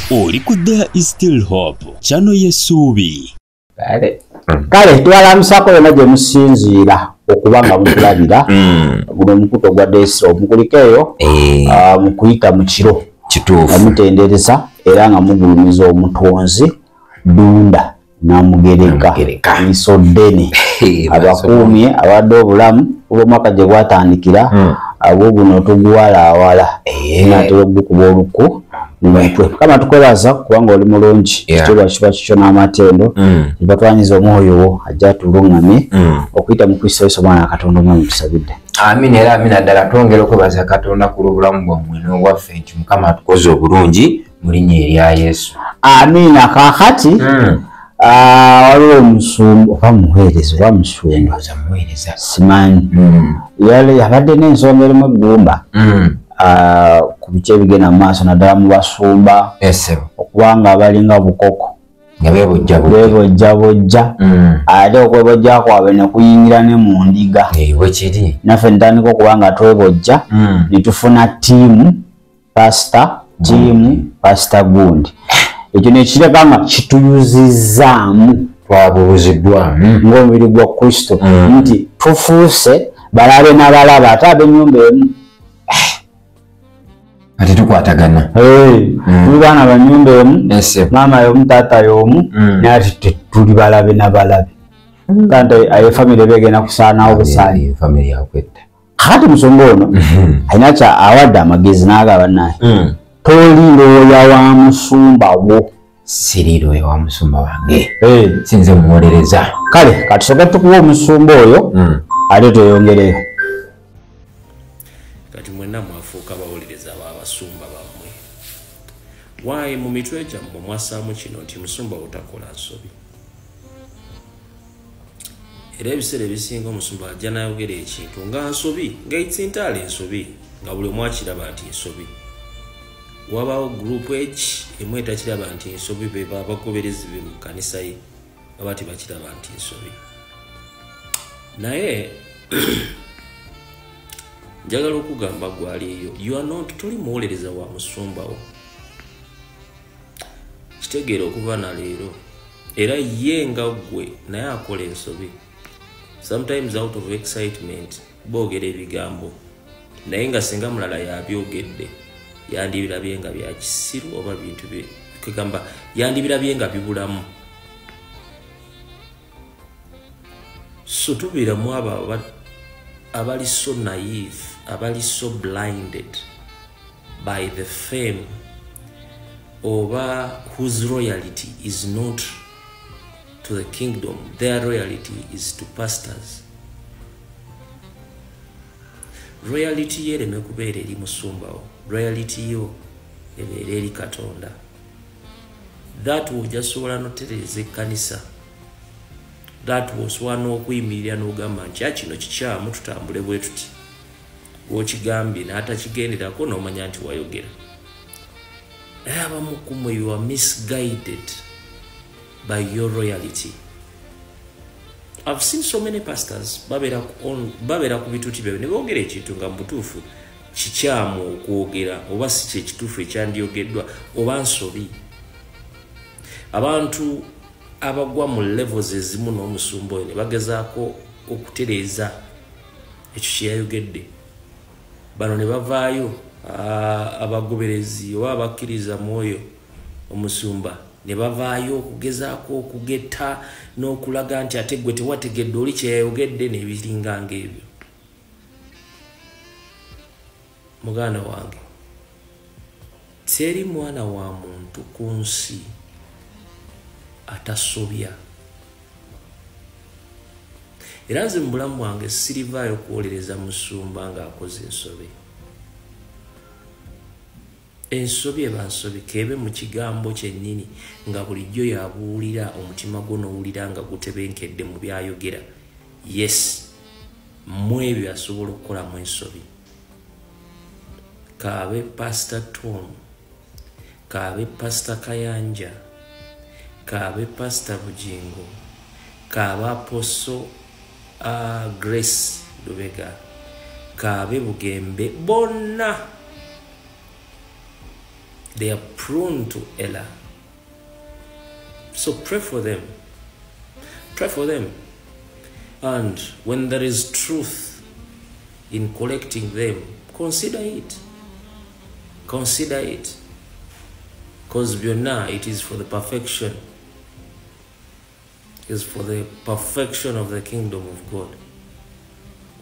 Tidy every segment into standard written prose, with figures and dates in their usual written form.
Oli ku There Is Still Hope, channel y'essuubi. Kale twalamusako yonna gye musinziira okuba nga mutulabira guno omukuto gwa Desiro mukulikeeyo mu kuyita mu kiro nga mutendereza era nga mugulumiza omutonzi Dunda Namugereka Isoddene abakuumye abadde obulamu obw'omwaka gye gwatandikira abo guno tuguwalaawala natera okugukuba oluku mumutwe kama tukwebaza kubanga oli mulungi ekitibwa kiba kikyo n'amatendo kibatwanyiza omwoyo wo ajja tulungamye okuyita mu Kristo Yesu Mwana Katonda omwami tusabidde. Amina era amina ddala twongera okwebaza Katonda ku lw'obulamu bwammwe n'obwaffe nti Mukama atukoze obulungi mu linnya erya Yesu. Amina. Kaakati waliwo omusumba oba muweereza oba musumba simanyi yali yabadde n'ensonga erimu eggumba ku biki ebigenda mu maaso naddala mu basumba okubanga abalinga bukoko nga beebojjabojja ate okwebojja kwabwe ne kuyingira ne mu ndiga naffe ntandika okuba nga twebojja ne tufuna ttiimu pasita gundi ekyo nekireka nga kituyuzizzaamu twabuuziddwamu ng'omubiri gwa Kristo nti tufuuse balabe n'abalaba ate ab'ennyumba emu ate tukwatagana tuli baana ba nnyumba emu maama y'omu taata y'omu naye ati tuli balabe n'abalabe kanti ayo famire begenda kusaanawo busaani kati musonga ono alina kya awadde amagezi n'agaba naye toli looya wa musumba wo. Siri looya wa musumba wange sinze muwolereza. Kale katusoke tukuwa omusumba oyo ate tweyongereyo. Kati mwenna mwafuuka bawolereza abasumba bammwe. Waayi mu mitwe gyammwe mwasaamu kino nti musumba otakola nsobi. Era ebiseera ebisinga omusumba ajja n'ayogera ekintu nga nsobi ng'ekitsintaala ensobi nga buli omu akiraba nti nsobi. Wabaawo group H emu etakiraba nti nsobi be bagoberezi be mu kkanisa ye baba tebakiraba nti nsobi. Naye njagala okugamba gwali eyo you are not toli muwolereza wa musumba wo. Kitegeera okuva na leero era ye nga ggwe naye akola ensobi. Sometimes out of excitement boogera ebigambo naye nga singa mulala yabyogedde yandibirabye nga bya kisiru oba bintu kugamba yandibirabye nga bibulamu. So tubiramu abo abali so naive, abali so blinded by the fame oba whose royalty is not to the kingdom, their royalty is to pastors. Royalty yereme kubeera eri musumbawo, royalty yo ebeera eri Katonda. That wojasobola notereza ekkanisa, that wosobola n'okuyimirira n'ogamba nti kino kikyamu tutambule bwe tuti w'okigambye n'atakigenderako n'omanya nti wayogera. Abamu ku mmwe you are misguided by your royalty. I've seen so many pastors babera ku bituuti byabwe ne boogera ekintu nga mubutuufu kikyamu okwogera oba si kye kituufu ekyandyogeddwa oba nsobi. Abantu abagwa mu levels ezimu n'omusumba oyo ne bagezaako okutereeza ekyo kye yayogedde. Bano ne bavaayo abagoberezi oba abakkiriza mu oyo omusumba ne bavaayo okugezaako okugetta n'okulaga nti ate gwe tewategedde oli kye yayogedde n'ebiringa ng'ebyo. Muganda wange, teri mwana wa muntu ku nsi atasobya. Era nze mu bulamu bwange sirivaayo kuwolereza musumba ng'akoze ensobi. Ensobi eba nsobi kebe mu kigambo kyennyini nga bulijjo yabuwulira omutima gwo n'owulira nga gutebenkedde mu byayogera. Yes, mu ebyo asobola okukolamu ensobi. Kaabe Pastor Tom, kaabe Pastor Kayanja, kaabe Pastor Bujingo, kaabe Apostle Grace Lubega, kaabe Bugembe, bonna They are prone to error. So pray for them. Pray for them. And when there is truth in correcting them, consider it. Consider it. Because byonna it is for the perfection. It is for the perfection of the kingdom of God.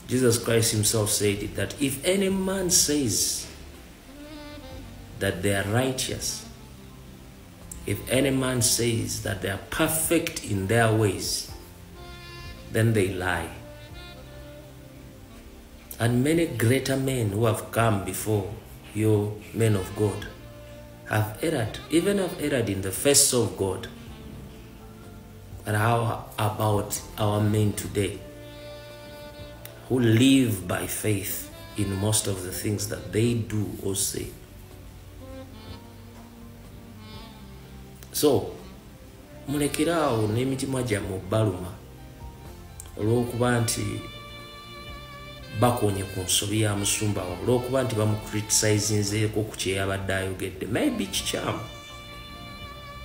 Jesus Christ himself said it, that if any man says that they are righteous, if any man says that they are perfect in their ways, then they lie. And many greater men who have come before you, men of God, have erred, even have erred in the face of God. And how about our men today, who live by faith in most of the things that they do or say? So, mulekerawo n'emitima gyammwe baluma olw'okuba nti bakonye ku nsobi ya musumba waabwe, olw'okuba nti bamucriticizinzeeko ku kye yabadde ayogedde. Maybe kikyamu.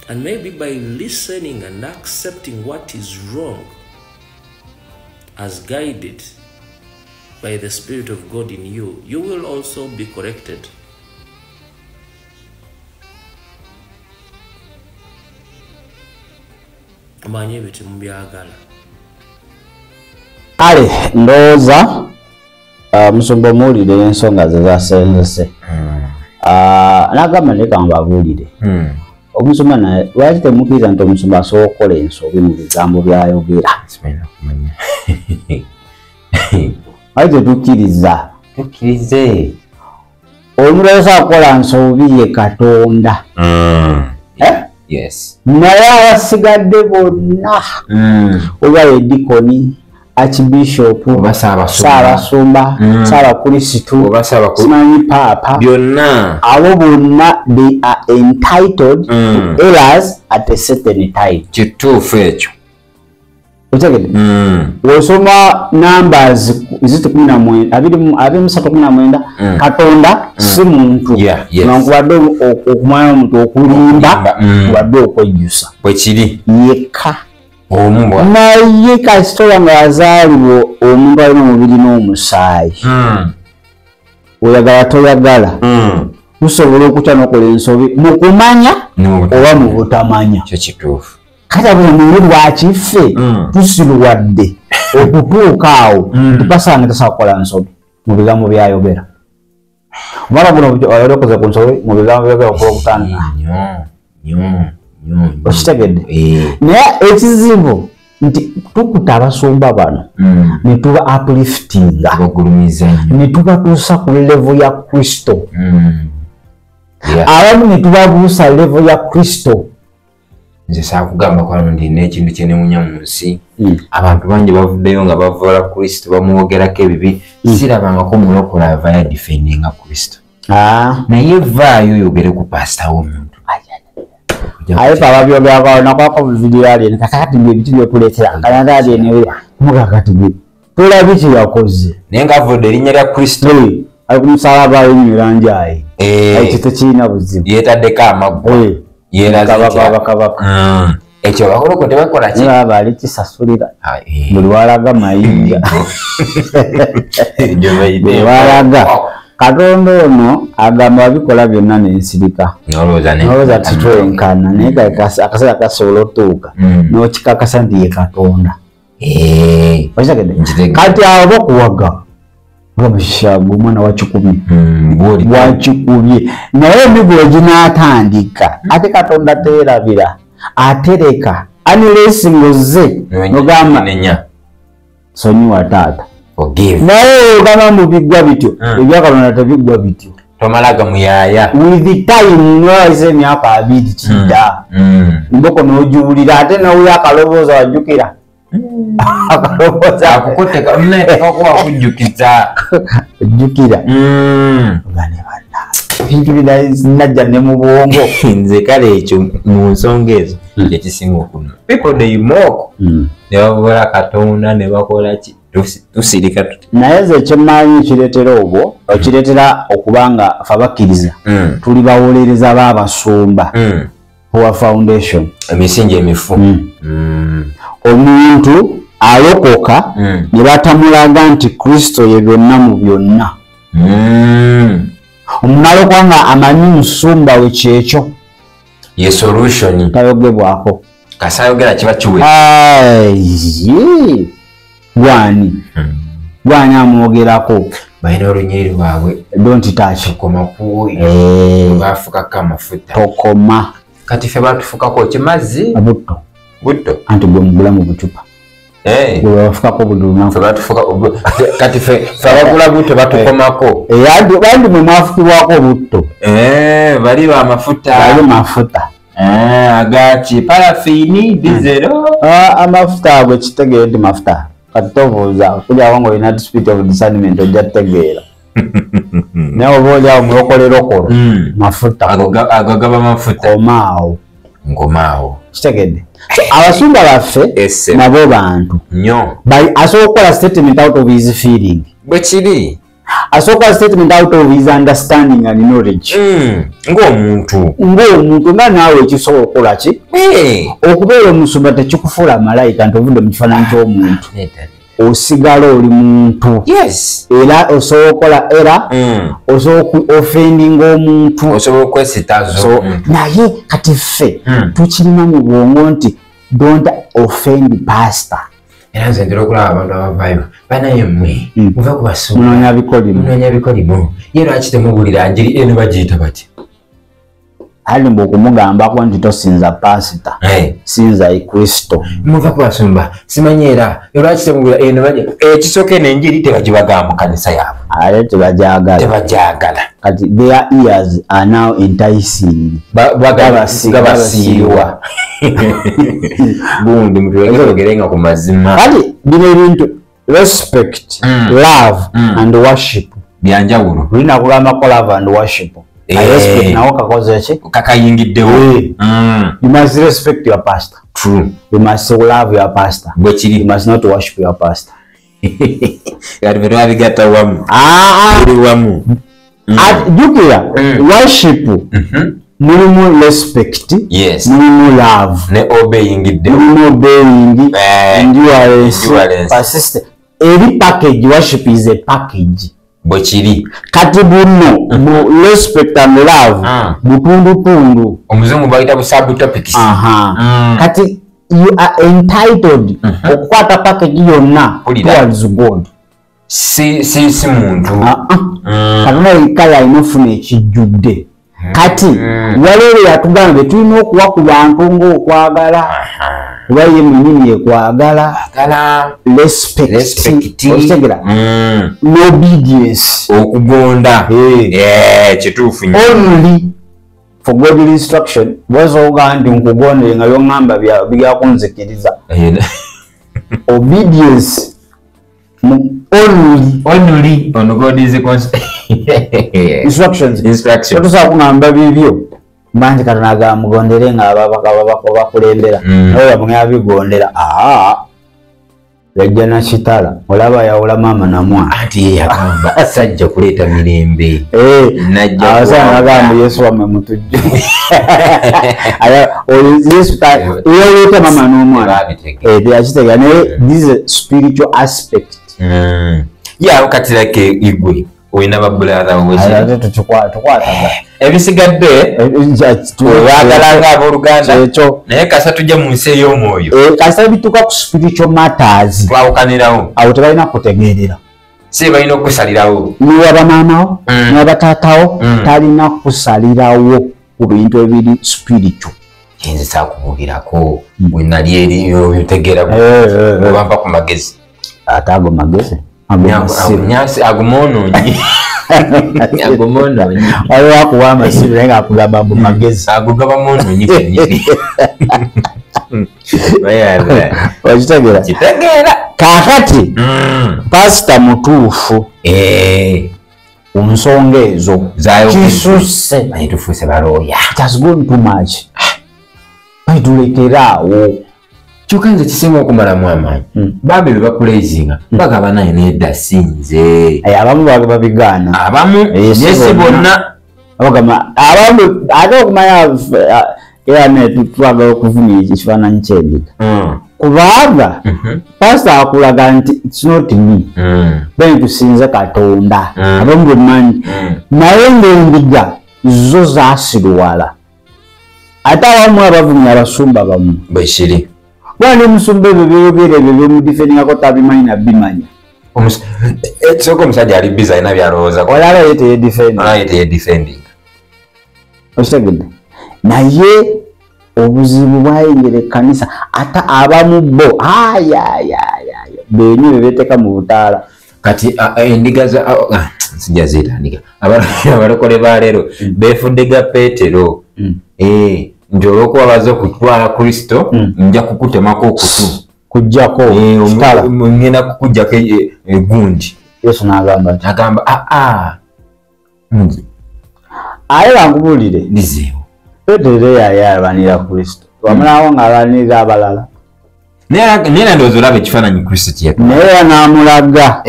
And maybe by listening and accepting what is wrong as guided by the Spirit of God in you, you will also be corrected. Manye biti mubyagala. Ale ndowooza musumba muwulire ensonga ze zasenzese. Nagamba naye kambabuulire. Omusumba naye lwaki temukkiriza nti omusumba asobola okukola ensobi mu bigambo by'ayogera? Lwaki tetukkiriza? Tukkirize. Omuntu asobola kukola nsobi ye Katonda. Yes. Naye abasigadde bonna oba edikoni, archbishop, Ssaabasumba, Ssaabakristu, simanyi Paapa, byonna abo bonna they are entitled to errors at a certain time. Kituufu ekyo. Otegedde? Osoma Numbers 23:19 Katonda si muntu nankubadde okumanya omuntu okulimba kubadde okwejjusa bwe kiri yekka omumbwa naye kasitola nga yazaalibwa omuntu alina omubiri n'omusaayi oyagala toyagala tusobola okutya n'okola ensobi mu kumanya oba mu butamanya. kyo kituufu. Kata buli muntu lwakiffe tusiruwadde okutuuka awo tupasange tasobola kukola nsobi mu bigambo byayogera. Omwana guno oyolokoze ku nsobi mu bigambo byayogera okuba okutandika. Okitegedde? Naye ekizibu nti tukuta abasumba bano ne tuba upliftinga ne tubatuusa ku level ya Kristo. Abamu ne tubabuusa level ya Kristo. Nze saakugamba kwano ndina ekintu kye newunya mu nsi. Abantu bangi bavuddeyo nga bavoola Kristo bamwogerako ebibi. Sirabangako mulokole ava yadifendinga Kristo. Naye vaayo oyogere ku pasita w'omuntu. Aye babyogerako nakwako vidiyo ali kakati ebiti byotuleetera kanada ali newe mukakati bwe tulabi kye yakoze naye ng'avudde erinnya lya Kristo ali ku musalaba ayinywera njayi ekyo kiina buzibu yeetaddeko amagwa yeerazabakabaka ekyo bakoloko tebakola ki aba ali kisasulira buli walaga mayinja walaga Katonda ono agamba abikola byonna n'ensirika nolowooza titwenkana naye akaseera kasobola otuuka n'okikakasa nti ye Katonda. Kati abo bakuwaga bamushaga omwana wakikubye naye emigulo ginaatandika ate Katonda teerabira atereka anilesingo ze nogamba sonyiwa taata naye ogamba mu biggwa bityo ebyakalonda tebiggwa bityo tomalaga muyaya with the time noise emyaka 2 kidda mboko n'ogiwulira ate nawuyo akalobooza wajjukira akalobooza akukuteka okujjukiza ojjukira ogane banna ebintu binajja ne mu bwongo nze kale ekyo mu nsonga ezo ekisinga okunuma people they mock ne bavuula Katonda ne bakola ki tusirika naye ze kyemmanyi kireetera obwo okireetera okubanga fe abakkiriza tuli bawolereza b'abasumba wa foundation emisingi emifu omuntu alokoka ne batamulaga nti Kristo ye byonna mu byonna omumala okubanga amanyi musumba we kyekyo ye solution tayogebwako kasayogera kiba kiwe gwani amwogerako balina olunyiri lwabwe don't touch koma kuwo bafukako amafuta tokoma kati ffe batufukako kimazzi butto anti gwe mugula mu bucupa gwe bafukako buli lunaku kati ffe abagula butto batukomako bandi mwe mwafukibwako butto bali mafuta agaki parafini dizero amafuta ago kitegere nti mafuta kati tobuuza kulyawo nga olina spirit of discernment ojja tutegeera naye oba olyawo mulokolerokolo mafuta ago gaba mafuta ngomaawo kitegedde abasumba baffe nabo bantu nnyo asobola okukola statement out of his feeling bwe kiri asobola statement out of his understanding and knowledge ng'omuntu nga naawe ekisobola okukola ki okubeera omusumba tekikufuula malayika nti ovudde mu kifaananyi ky'omuntu osigala oli muntu era osobola okukola era osobola okuoffendinga omuntu osobola okwesitazo naye kati ffe tukirina mu bwongo nti don't offend pastor era nze ntera okulaba abantu abavaayo banaye mmwe muve ku basumba munoonya bikolimu ye lwaki temubuulira njiri eno bagiyita bati ali mbu okumugambako nti tosinza pasita sinza Kristo muve ku basumba simanyi era lwaki temubuulira eno ekisooka eno enjiri tebagibagamba mu kanisa yaabwe ate tebagyagala kati their ears are now enticing gabasiiwa gundi mutwegerenga ku mazima kati bino ebintu respect love and worship byanjawulo tulina kugambako love and worship respect nawo kakoze ki kakayingiddewo you must respect your pastor true you must love your pastor bwe kiri you must not worship your pastor kati bwe twabigatta wamu tuli wamu jukira worship mulimu respect mulimu love ne obeying endurance persistence every package worship is a package bwe kiri kati buno mu respect and love butundutundu omuzungu bayita bu subtopics kati you are entitled okukwata package yonna towards God si muntu katonda yekka yalina ekijjudde kati waleero yatugamba tulina okuwa ku bantu ng'okwagala kuba ye mwenyini yekwagala respect n'obedience okugonda kituufu only for godly instruction bwezooga nti nkugondere nga byoŋŋamba byakunzikiriza obedience only on God is instructions totusobola kuŋŋamba bibyo manji Katonda agamba mugondere nga bakulembera naye bamwe abigondera yajja nakitala olaba yawula maama namwana ati yagamba sajja kuleeta mirembe abasana nagamba Yesu wamwe mutujju Yesu yaleeta maama n'omwana yakitegeera naye this is a spiritual aspect katirake igwe olina babulatha tukwataga ebisigadde wagalanga abooluganda naye kasa tujja mu nsi ey'omwoyo kasa bituuka ku spiritual matters twawukanirawo awo tebalina kutegeerera si balina okusalirawo niwaba maamawo niwaba taatawo talina kusalirawo ku bintu ebiri spiritual nze saakubulirako bwe nali eri otegeera obampa ku magezi ate ago magezi agumoononyi waliwo akuwa amasiru naye ngaakugamba mbu magezi ago gaba moononyi kenyini okitegeera kaakati pasita mutuufu ku nsonga ezo kisusse tufuuse balooya it has gone too much baitulekeraawo Chukanze kisinga okumala mu amaanyi. Babe be bakulezinga bagaba naye nedda sinze. Abamu babigana. Abamu yesi bonna abagama abamu ate okumanya era ne tutwagala okuvuna ekifaananyi ky'endiga. Kubanga pastor akulaga nti it's not me. Bene tusinze Katonda. Abamu bemanyi naye ng'endiga zo zaasirwala. Ate abamu abavumya abasumba bamu bwekiri. Wali musumbe bebeyogere mu defendingako tabimanyi nabimanya. Soko omusajja ali biza ina byalowooza olaba yete defending. Osegede naye obuzibu bwayengera ekkanisa ate abamu bo benyi bebeteeka mu butaala kati endiga za sijja zeetandiga abalokole ba leero beefuddiga Peetero nti olw'okuba baze okutwala Kristo nja kukutemako okutu kujjako ngenda kukujjako egundi. Yesu n'agamba aye bankubuulire lizibu Peetero yalwanira Kristo wamulawo ng'alwanirira abalala naye ndowooza olaba ekifaananyi Kristo kyeyatwala naye n'amulaga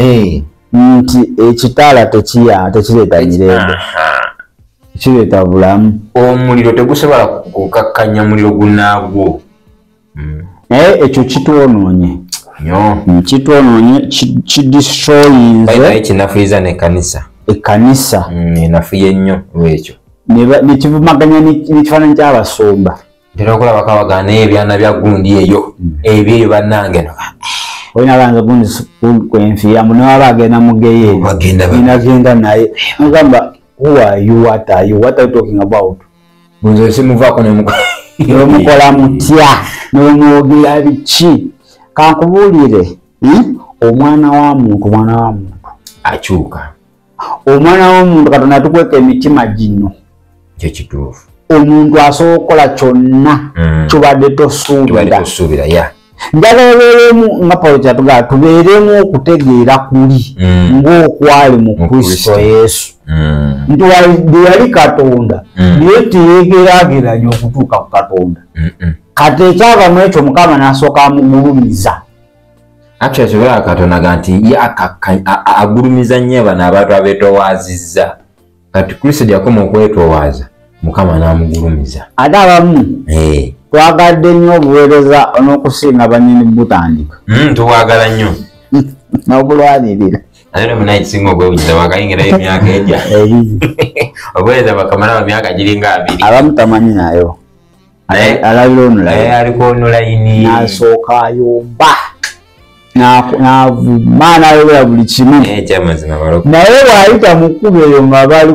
nti ekitaala tekireeta mirembe kireeta bulamu. Omuliro tegusobola kukakkanya muliro gunaagwo. Naye ekyo kitwonoonye kidistroyinze ekinafuyiza n'ekkanisa ekkanisa nnyo lwekyo ne kivumaganya n'ekifaananyi ky'abasumba. ntera okulaba kabagana naye ebyana bya gundi eyo ebyeyo bannange olina banza gundi kwenfiiramu newaba agenda mugeyeeri inagenda naye mugamba who are you, what are you talking about? Bunzo simuvaako nemukola mutya nemwogera biki kankubuulire omwana wa muntu akyuka. Omwana w'omuntu Katonda tukweka emitima gino kyo kituufu. Omuntu asobola okukola kyonna kibadde tosuubira njagala obeeremu nga Pawulo kyatugamba tubeeremu okutegeera kuli ng'okwali mu Kristo Yesu nti yali Katonda naye teyegeraageranya okutuuka ku Katonda kati ekyavamu ekyo Mukama n'asooka amugulumiza. Actually sobola Katonda nti agulumiza nnyo bano abantu abeetowaazizza kati Kristo yakoma okwetowaaza Mukama n'amugulumiza. Ate abamu twagadde nnyo obuweereza n'okusinga bannyini butandika tuwagala nnyo n'okulwanirira ate muna ekisinga okwewunyisa bakayingirayo emyaka ejja obuweereza bakamala mu myaka giringa 2 abamu tamanyi nayo alabira onulayini aliko onulayini n'asooka ayomba n'avuma n'ayogera buli kimu naye bw'ayita mu kkubo eyo nga bali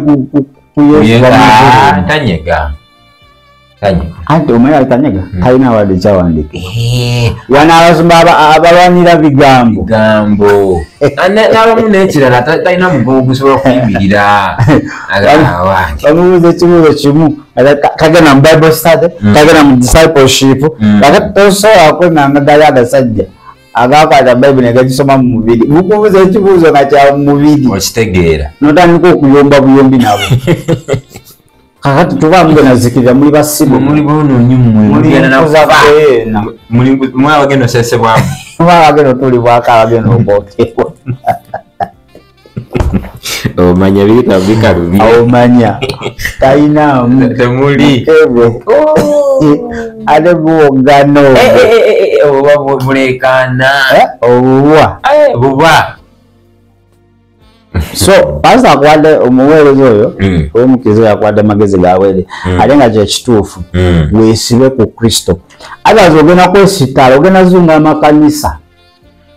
tanyega anti omanya tanyega talina wadde ekyawandika wana abasumba abalwanira bigambo n'abamu n'ekirala talina mugogo gusobola okuyimirira bamubuuza ekibuuzo kimu kagenda mu bible study kagenda mu discipleship tosobola kwenganga ddali agasajja agakwata Bible negagisoma mu mubiri bukubuuza ekibuuzo nga kya mubiri okitegeera notandika okuyomba buyombi nabo kakati tuvaamu genazikirira muli basibu muli bonoonyi muli abagenda osesebwamu abagenda otulibwako abagenda okwokebwa omanya biyita bikalubi omanya talinamu temuli ate buwogano obuba bulekana buba so pastor akwadde omuweereza oyo ow'omukizo yakwadde amagezi gawere ate nga kyekituufu weesibe ku Kristo ate ogenda kwesitala ogenda zunga amakanisa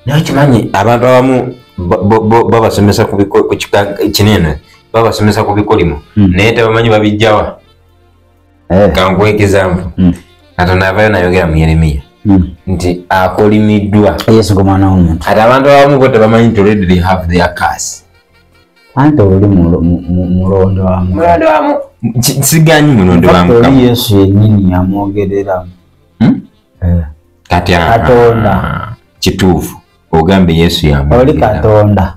naye kimanyi abantu abamu babasomesa ku kinene babasomesa ku bikolimo naye tebamanyi babijjawa kankuwa example Katonda avayo nayogera mu Yeremiya nti akolimiddwa Yesu gomwana w'omuntu ate abantu abamu bo tebamanyi nti already they have their curse anti oli mulondo wamu siganyi mulondo wamu oli Yesu yennyini yamwogerera kati Katonda kituufu ogambe Yesu yamwogerera oli Katonda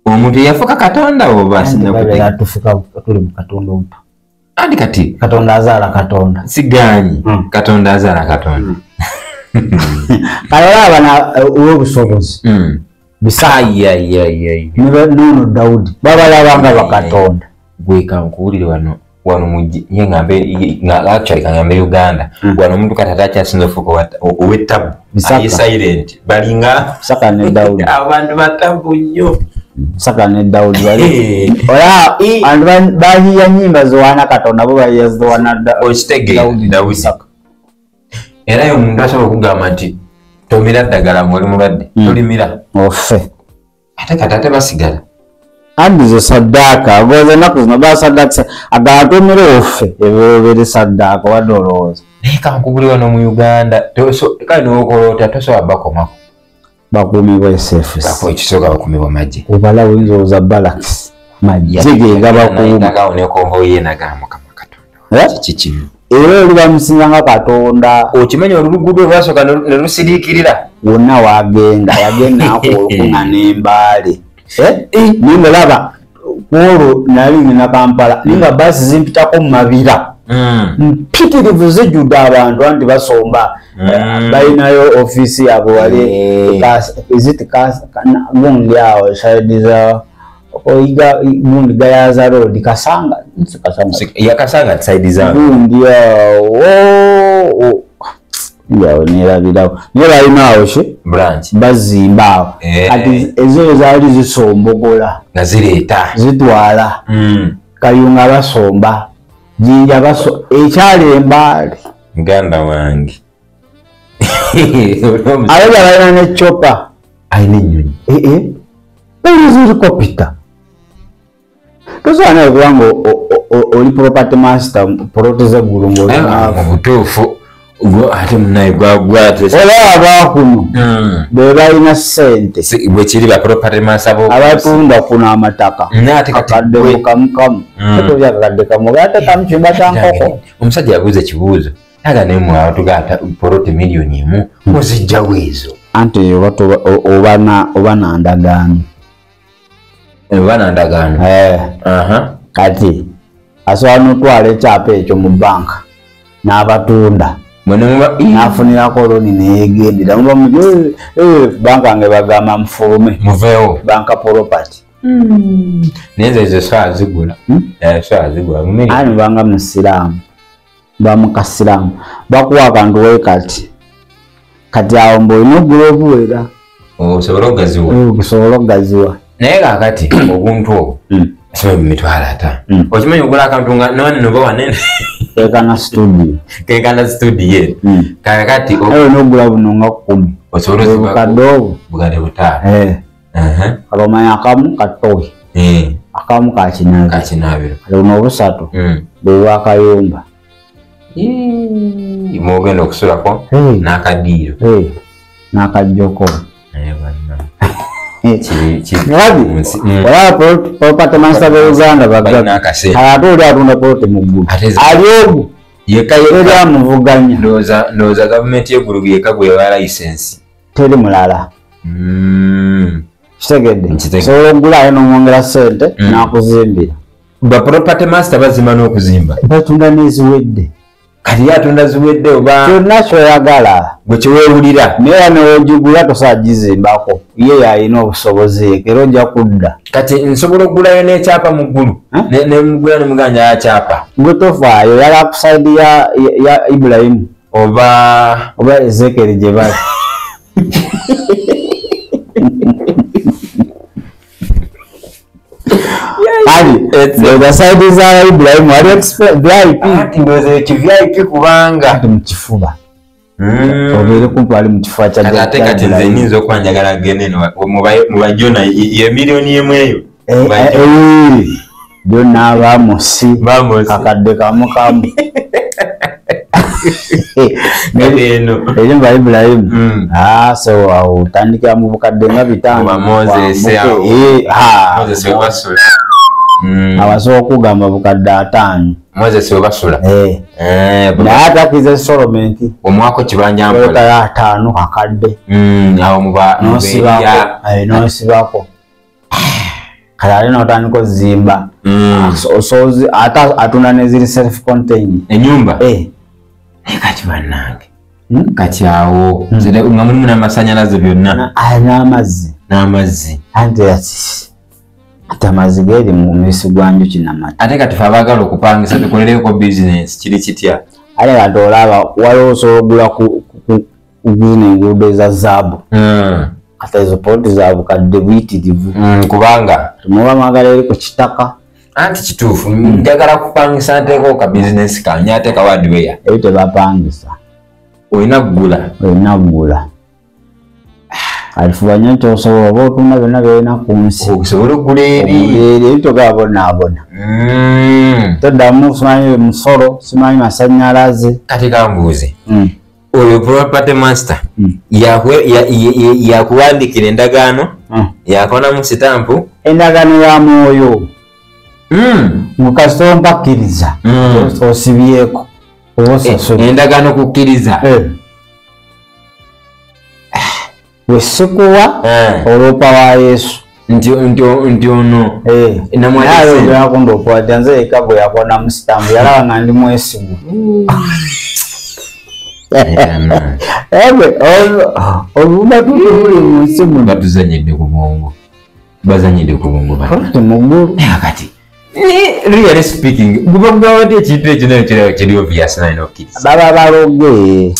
omuntu yafuka Katonda oba sinakutega tufuka tuli mu Katonda omuto andi kati Katonda azaala Katonda siganyi Katonda azaala Katonda Kala bana obusobozi bisaya no Daudi baba labanga bakatonda gweka nkuulire wano muji ngambe actually kangambe Uganda wano muntu katatacha sinofuko owetabu ayi silent balinga saka ne Daudi abantu batabu nnyo saka ne Daudi bali oya and bahi ya nyimba zoana katonda bo bayi zoana Daudi saka era yo muntu asaba okugamba nti tomira ddagala mwali mulwadde tolimira ofe ate basigala andizo sadaka goza nakuzina ba sadaka agatomere ofe ebere sadaka wadoloza eka nkubuli wano mu Uganda toso kali okolota toso abakoma bakumi bwe safe bako ekisoka bakumi bwa maji obala winzo za barracks maji gaba ko ndakaone konvoye nagamo kama katonda chichimu era liba musinga katonda okimenya olugudo lwasoka ne lusidikirira wonna wagenda ako kunanembale ninga laba polo nali na Kampala ninga basi zimpitako mabira mpitirivu zijjuda abantu anti basomba balinayo ofisi yabo wali gundi awo shaidiza oiga gundi gayaza road kasanga yakasanga side za gundi yawo nerabirawo nerayinawo she branch bazimba ati ezo zali zisombogola nga zireeta zitwala kayunga basomba jinja baso ekyali embali nganda wangi ayaba bayina ne chopa ayina ennyonyi ziri kopita tosaana okuba oli property master proteza gulungo obutuufu ate munaye gwagwate olaba kuno be balina ssente bwekiri ba property master abatunda kuno amataka akadde mukamukamu akadde kamu ate kamukimba kyankoko omusajja yabuuza ekibuuzo aga nemwawo tugata poroti miliyoni emu muzijjawo ezo anti oba nandagaano kati asobola n'otwala ekyapa ekyo mu banka n'abatunda nafunirako loni neyegendera banka nge bagamba mufulume muveewo banka property nenze ezo swala zigula ani banga musiraamu bamukasiraamu bakuwa akantu wekati kati awo mboolina ogula obuwera osobola okugaziwa naye kakati obuntu obwo asibe mu mitwalo ataano okimanyi ogula akantu nga none noba wanene kekana studio kakati nogula buno nga 10 osobolakadde obwo bugale butaano kalomanya akamu katoyi akamu kakinabiro kalona obusatu bwebwakayumba mwogenda okusulako n'akadiiro n'akajjoko property master be Uganda bagala ate oli atunda property mu ggulu ali ogu eri amuvuganya ndowooza gavumenti y'eggulu yeka gwewa license teri mulala kitegedde sobola okugulayo n'omwongera ssente n'akuzimbira ba property master bazimba n'okuzimba batunda n'eziwedde kati atunda ziwedde oba kyonna kyoyagala gwe kiweewulira naye neogigula tosagizimbako ye yalina obusobozi era ojja kudda kati nsobola okugulayo n'ekyapa mu ggulu nemugula nemuganja yakyapa gwe tofaayo yala ku saidi ya Ibrahimu oba Ezekeri gye bali the side is Ibrahim wali VIP ndoze VIP kubanga mukifuba obere kumpa ali mukifuba kya ate kati nze ninza okwanjagala gende mu bajona ye milioni yemweyo jona abamusi kakadde kamukamu eyo Ibrahim so utandikira mu bukadde nga bitano Moses basula abasobola okugamba bukadde 5 Moses basula naye atakiza solomenti omwako kibanja mpola 5 akadde awo nosibako kale ali n'otandika ozimba atunda neziri self contained enyumba kati bannange kati awo nga mulimu n'amasanyalaze byonna n'amazzi ate amazzi geeri mu mubisi gwa njuki n'amata ate kati fe abaagala okupangisa tukolereko bizinesi kiri kitya ale kati olaba waliwo osobola ogula ku gwina enguudo eza zaabu kati ezo pooti zaabu kadde buyitirivu kubanga muba mwagala eri ku kitaka anti kituufu njagala kupangisa nteekao ka bizinesi kanye ate ka hardware ebyo tebapangisa olina kugula alifubanya nti osobola oba otunda byonna byolina ku nsi okusobola okugula eri ebitogaba bonaabona toddamu simanyi musolo simanyi masanyalaze kati kambuuze oyo property master yakuwandikira endagaano yakonamu sitampu endagaano ya mwoyo mukasito mpakkiriza osibyeko endagaano kukkiriza wesikuwa olwopa wa Yesu nti ono namwalakunda okwata nze eka bwe yakona musitambu yalaba nga ndi mwesigu oluba tutuli munsi muno batuzanyidde ku bwongo bazanyidde ku bwongo mugulu kati really speaking gubagabati ekintu ekyo kiri obvious nayo kids baba baloge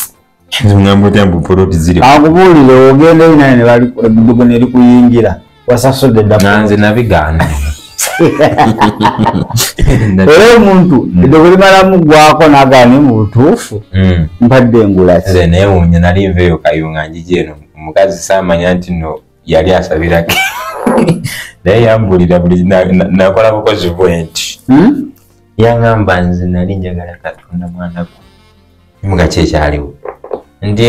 ngambo tambu poroti ziri akubulire ogenda ina ne bali ebidogo ne likuyingira wasasodde nanze nabigana omuntu ebidogo limala mugwako nagani mu butuufu mpadde engulaki nze neewunya nali nveeyo kayunga njijeno omukazi saamanya nti no yali asabirako naye yambulira buli nakola bukozi bwenti yaŋŋamba nze nali njagala Katonda mwana gwe mugaki ekyaliwo nti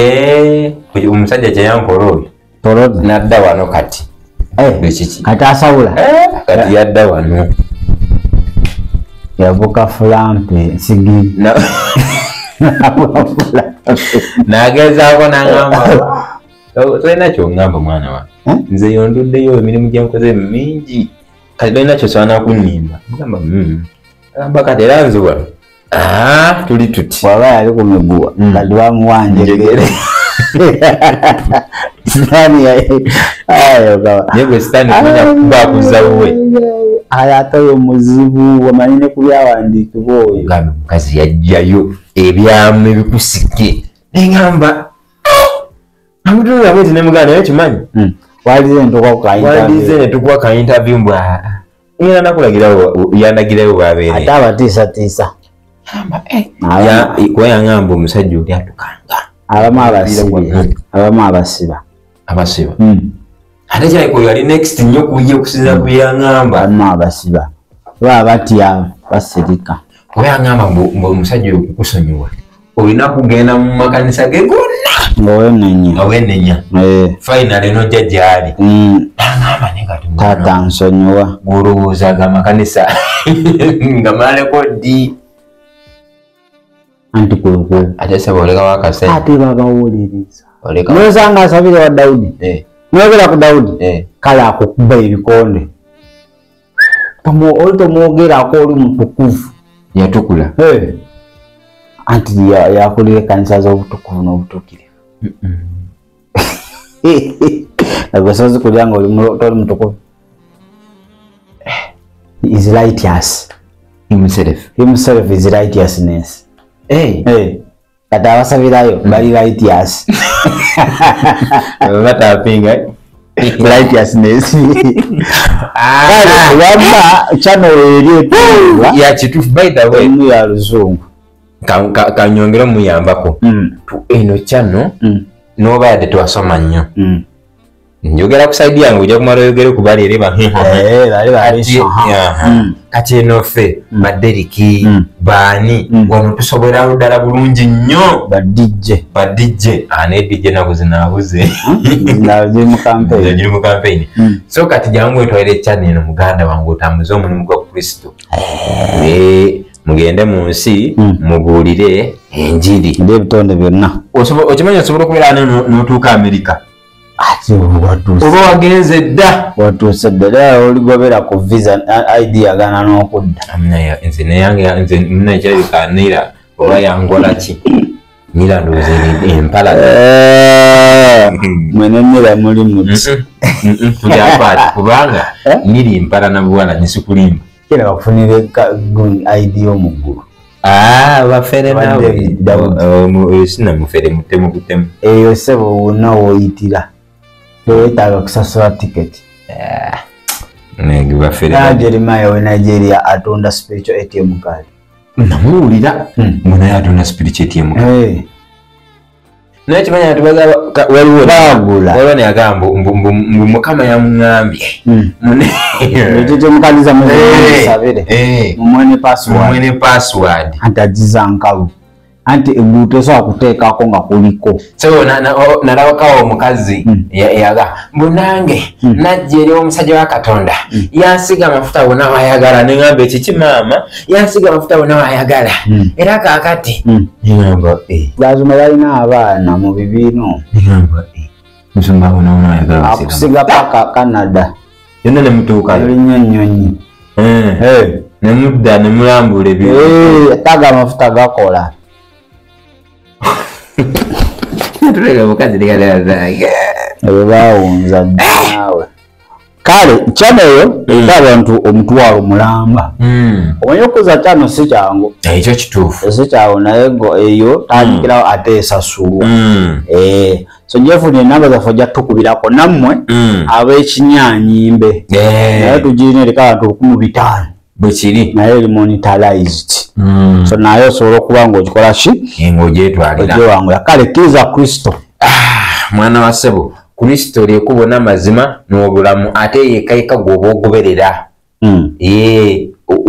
omusajja kye yankola oyo nadda wano kati kati asawula kati yadda wano yavuka fulampe sigiri nagezaako naŋŋamba tolina kyoŋŋamba mwana wa nze yonduddeyo emirimu gyenkoze mingi kati tolina kyosobola kunnimba mugamba agamba kati era nzuwa tuli tuti waba yali ku miguwa kati bamuwanjegere naye gwe sitaani kumanya kubakuza wuwe ate oyo muzibu wamanyi ne ku byawandiikibwa oyo gambe mukazi yajjayo ebyamu ebikusike neŋŋamba amutuulamu eti nemugana naye kimanyi walize netukuwa ka interview mbwa ngenda nakulagirawo yandagirayo bwabeere ate abatiisatiisa kuba yaŋŋamba omusajja oli atukanga abamu abasiba ate kyaliko yali next nnyo kuye okusinza ku yaŋŋamba abamu abasiba baba batya basirika kuba yaŋŋamba ng'omusajja oyo kukusonyiwa olina kugenda mu makanisa ge gonna nga wenenya finally nojja gyali naŋŋamba nekati taata nsonyiwa gwolowoozaga amakanisa nga maleko ddi anti kwekwe ate saba oleka wakasenya ate babawuliriza nosanga asabire wa Dawudi nogera ku Dawudi kale akukuba ebikonde tomwogerako oli mutukuvu yatukula anti yakulira ekanisa z'obutukuvu n'obutuukirivu nagwe sozi kulya nga oli mutukuvu is righteous himself is righteousness kati abasabirayo bali righteous batapinga righteousness waba channel eri ya kituufu by the way emu ya luzungu kanyongera muyambako eno channel noba yadde twasoma nnyo njogera ku side yange ojja kumala oyogere ku bali eri kati eno ffe baderiki baani wano tusobera ddala bulungi nnyo badijje ne dijje nabo zinaabuze ziri mu campaign so kati jangu etwalire channel eno muganda wange otambuze omulimu gwa Kristo mugende mu nsi mubuulire enjiri n'ebitonde byonna okimanyi osobola okubeera n'otuuka Amerika oba wagenze dda watuuse dda oligobera ku visa ID yagana n'okudda nze neyange nze muna ekirabika nira oba yangola ki nira ndoze empala mwenenera muri mutsi kujapata kubanga niri empala na bwana nisikulimba kera bafunire ID omuguru bafere nawe sina mufere mutemu kutemu eyo sebo wona woyitira etaga kusasula ticket negi bafere na Jeremiah we Nigeria atonda spiritual ATM card namulira mwana yatonda spiritual ATM card nakimanya tubaza waliwo bagula waliwo yagambo mukama yamungambye mune mukaliza muzabire mumwene password atajiza nkalu anti ebuto so akuteekako nga kuliko so nalabakawo omukazi yaga munange najja eri omusajja wa Katonda yansiga amafuta wonna wayagala neŋŋamba ekiki maama yansiga amafuta wonna wayagala era kaakati neŋŋamba gazuma balina abaana mu bibiino musumba wonna wayagala akusiga paka Canada yonna nemutuukayo nyonyi nemudda nemulambula ebyo taga amafuta gakola tulega mukazi ligalazage bawunza nawe kale chano yo abantu omutwalo mulamba omanyi okuza chano si kyangu ekyo kituufu si kyawo naye go eyo tandikirawo ate esasulwa so jefune namba zaffe ojja tukubirako nammwe ab'ekinyanyimbe naye tugirina eriko abantu 1500 bwekiri naye eri monitorized so naye osobola okuba ng'okikola ki ng'ogyetwalira ogyewangu yakale kkiriza Kristo mwana wa ssebo Kristo lyekubo n'amazima n'obulamu ate yekayika gw'oba ogoberera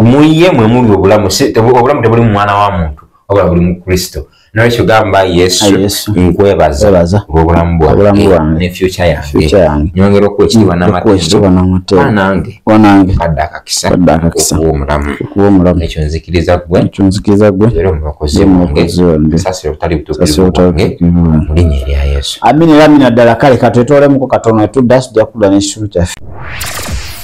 muye mwe muli obulamu tebuli mu mwana wa muntu wabula buli mu Kristo nolwekyo gamba Yesu nkwebaza olw'obulamu bwange ne future yange nyongera okuwa ekitiibwa n'amateeka nange kadde akakisa okuwa omulamu ekyo nzikiriza gwe era omulokozi wange sasiro otali butuukirivu bwange mu linnya erya Yesu amina ddala kale katwetoolemuko katono etudda tujja kudda n'ekitundu kyaffe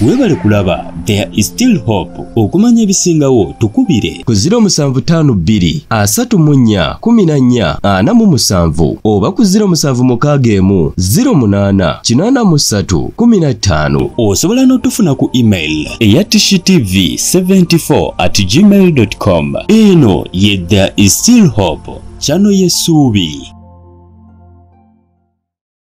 webale kulaba there is still hope okumanya ebisingawo tukubire ku 0752 34 14 47 oba ku 0761 08 83 15 osobola n'otufuna ku email eya tishitv74@gmail.com eno ye there is still hope chano yesuubi